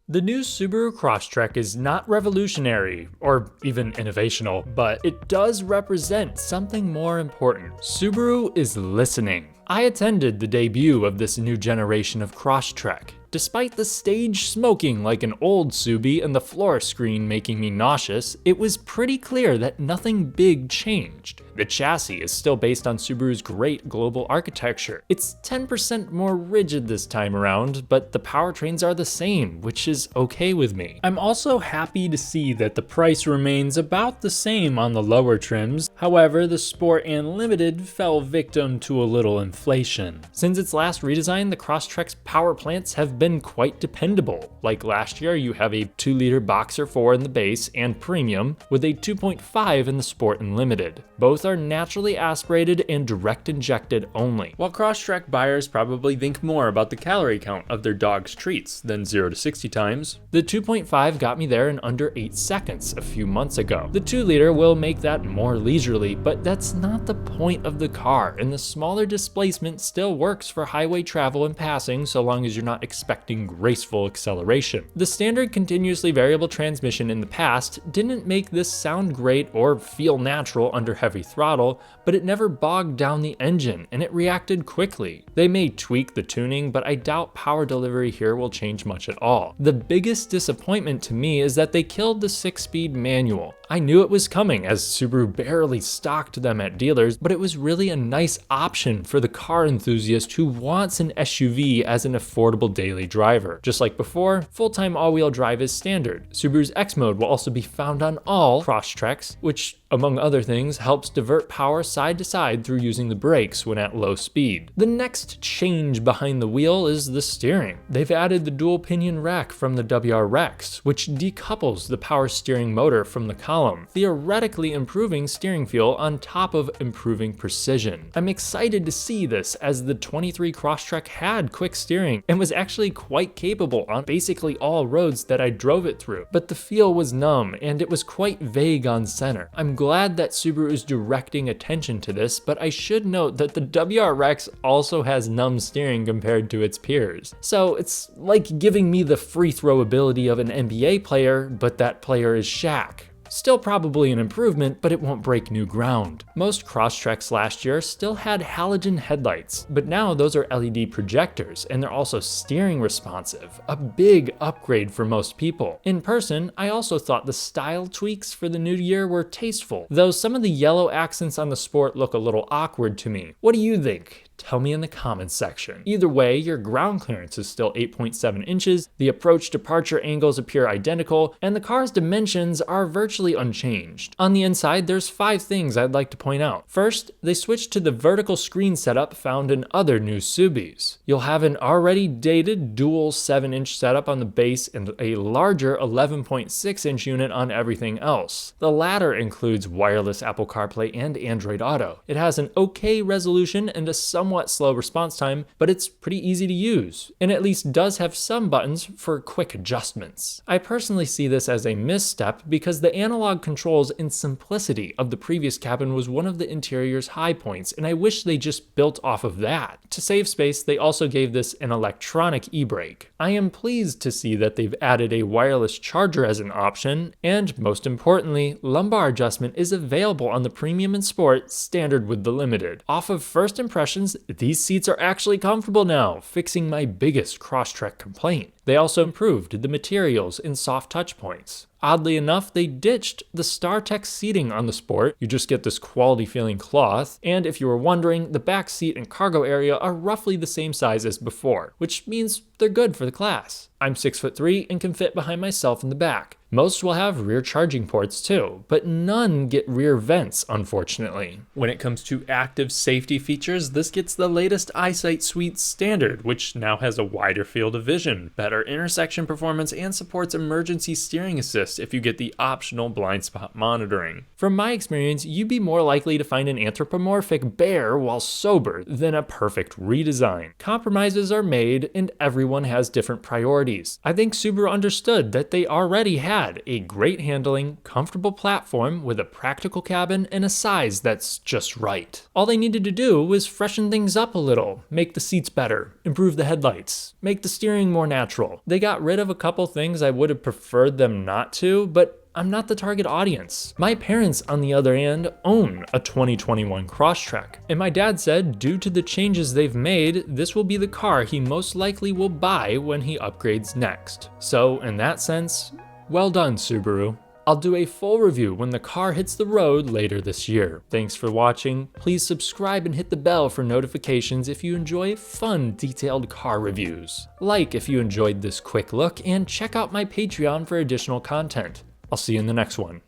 The new Subaru Crosstrek is not revolutionary, or even innovational, but it does represent something more important. Subaru is listening. I attended the debut of this new generation of Crosstrek. Despite the stage smoking like an old Subi and the floor screen making me nauseous, it was pretty clear that nothing big changed. The chassis is still based on Subaru's great global architecture. It's 10% more rigid this time around, but the powertrains are the same, which is okay with me. I'm also happy to see that the price remains about the same on the lower trims. However, the Sport and Limited fell victim to a little inflation. Since its last redesign, the Crosstrek's power plants have been quite dependable. Like last year, you have a 2-liter Boxer 4 in the base and premium, with a 2.5 in the Sport and Limited. Both are naturally aspirated and direct injected only. While Crosstrek buyers probably think more about the calorie count of their dog's treats than 0 to 60 times, the 2.5 got me there in under 8 seconds a few months ago. The 2-liter will make that more leisurely, but that's not the point of the car, and the smaller displacement still works for highway travel and passing so long as you're not expecting graceful acceleration. The standard continuously variable transmission in the past didn't make this sound great or feel natural under heavy throttle, but it never bogged down the engine and it reacted quickly. They may tweak the tuning, but I doubt power delivery here will change much at all. The biggest disappointment to me is that they killed the 6-speed manual. I knew it was coming as Subaru barely stocked them at dealers, but it was really a nice option for the car enthusiast who wants an SUV as an affordable daily driver. Just like before, full-time all-wheel drive is standard. Subaru's X mode will also be found on all Crosstreks, which among other things, helps divert power side to side through using the brakes when at low speed. The next change behind the wheel is the steering. They've added the dual pinion rack from the WRX, which decouples the power steering motor from the column, theoretically improving steering feel on top of improving precision. I'm excited to see this as the 23 Crosstrek had quick steering and was actually quite capable on basically all roads that I drove it through, but the feel was numb and it was quite vague on center. I'm glad that Subaru is directing attention to this, but I should note that the WRX also has numb steering compared to its peers. So it's like giving me the free throw ability of an NBA player, but that player is Shaq. Still probably an improvement, but it won't break new ground. Most Crosstreks last year still had halogen headlights, but now those are LED projectors, and they're also steering responsive, a big upgrade for most people. In person, I also thought the style tweaks for the new year were tasteful, though some of the yellow accents on the Sport look a little awkward to me. What do you think? Tell me in the comments section. Either way, your ground clearance is still 8.7 inches, the approach departure angles appear identical, and the car's dimensions are virtually unchanged. On the inside, there's 5 things I'd like to point out. First, they switched to the vertical screen setup found in other new Subis. You'll have an already dated dual 7-inch setup on the base and a larger 11.6-inch unit on everything else. The latter includes wireless Apple CarPlay and Android Auto. It has an okay resolution and a somewhat slow response time, but it's pretty easy to use, and at least does have some buttons for quick adjustments. I personally see this as a misstep because the analog controls and simplicity of the previous cabin was one of the interior's high points, and I wish they just built off of that. To save space, they also gave this an electronic e-brake. I am pleased to see that they've added a wireless charger as an option, and most importantly, lumbar adjustment is available on the Premium and Sport, standard with the Limited. Off of first impressions, these seats are actually comfortable now, fixing my biggest Crosstrek complaint. They also improved the materials and soft touch points. Oddly enough, they ditched the StarTech seating on the Sport. You just get this quality feeling cloth, and if you were wondering, the back seat and cargo area are roughly the same size as before, which means they're good for the class. I'm 6'3" and can fit behind myself in the back. Most will have rear charging ports too, but none get rear vents, unfortunately. When it comes to active safety features, this gets the latest EyeSight Suite standard, which now has a wider field of vision, better intersection performance, and supports emergency steering assist if you get the optional blind spot monitoring. From my experience, you'd be more likely to find an anthropomorphic bear while sober than a perfect redesign. Compromises are made, and everyone has different priorities. I think Subaru understood that they already had had a great handling, comfortable platform with a practical cabin and a size that's just right. All they needed to do was freshen things up a little, make the seats better, improve the headlights, make the steering more natural. They got rid of a couple things I would have preferred them not to, but I'm not the target audience. My parents, on the other hand, own a 2021 Crosstrek, and my dad said due to the changes they've made, this will be the car he most likely will buy when he upgrades next. So in that sense, well done, Subaru. I'll do a full review when the car hits the road later this year. Thanks for watching. Please subscribe and hit the bell for notifications if you enjoy fun, detailed car reviews. Like if you enjoyed this quick look, and check out my Patreon for additional content. I'll see you in the next one.